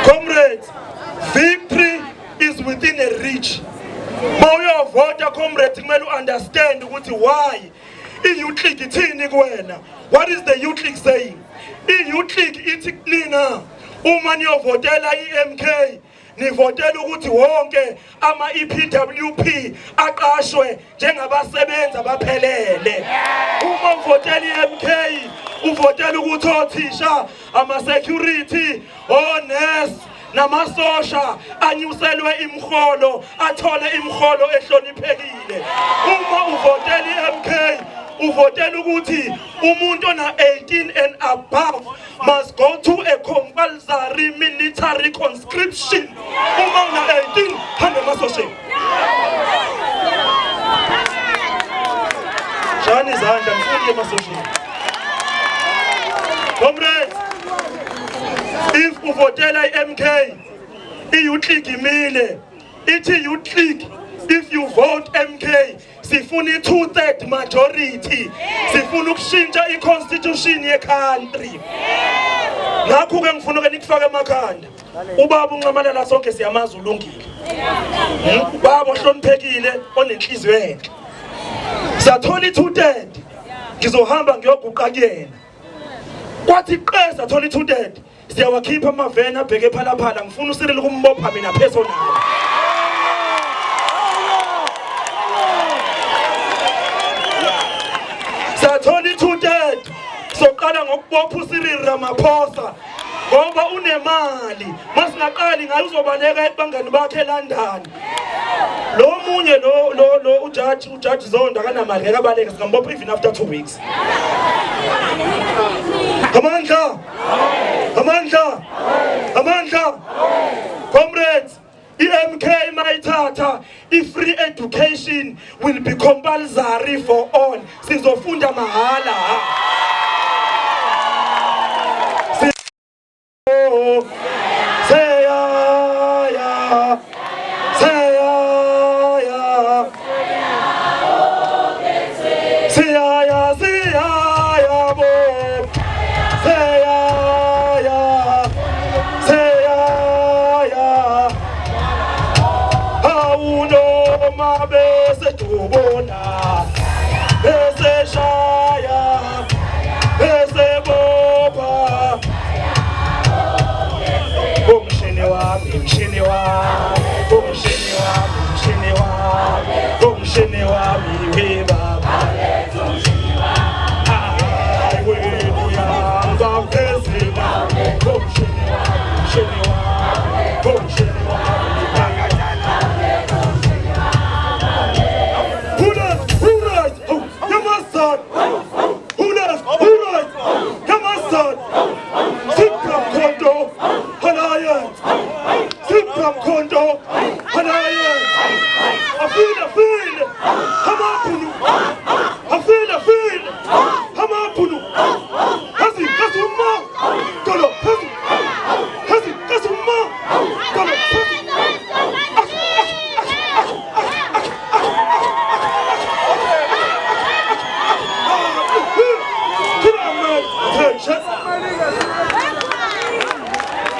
Comrades, victory is within a reach. Mawuyovota comrades, kumele understand ukuthi why i-Youth League ithini kuwena. What is the Youth League saying? I-Youth League ithi nina uma niyovotela i-MK nivotela ukuthi wonke ama-EPWP aqashwe njengabasebenzi abaphelele. Uma uvotela i-MK uvotela ukuthi othisha, ama-security, onesi namasosha anyuselwe imholo, athole imholo ehloniphekile. Uma uvotela i-MK uvotela ukuthi umuntu ona 18 and above must go to a compulsory military conscription. Uma una 18 hamba emasosheni. Jani izandla mfundi emasosheni. Comrades, if uvotela i-MK, i-Youth League imile. Ithi Youth League, if you vote MK, sifuna i-2/3 majority. Sifuna ukushintsha i-constitution ye-country. Ngakho ke ngifuna ke nikufake emakhanda. Ubaba uNcamalala sonke siyamazi ulungile. Ubaba ohloniphekile onenhliziyo enhle. Sathola i-2/3. Ngizohamba ngiyoguqa kuyena. Kwathi qeza thola i-2/3. Siyawakhipha amaveni abheke phalaphala. Ngifuna uSiril ukumbopha mina personal. Sathola i-2/3. Soqala ngokubopha uCyril Ramaphosa ngoba unemali. Masingaqali ngayo uzobaleka ebangani bakhe eLondon. Lo munye lo uJudge Zondo akanamali ngeke abaleke singambopha even after 2 weeks. Amandla! Amandla! Amandla! Comrades, i-MK mayithatha, i-free education will be compulsory for all. Sizofunda mahala.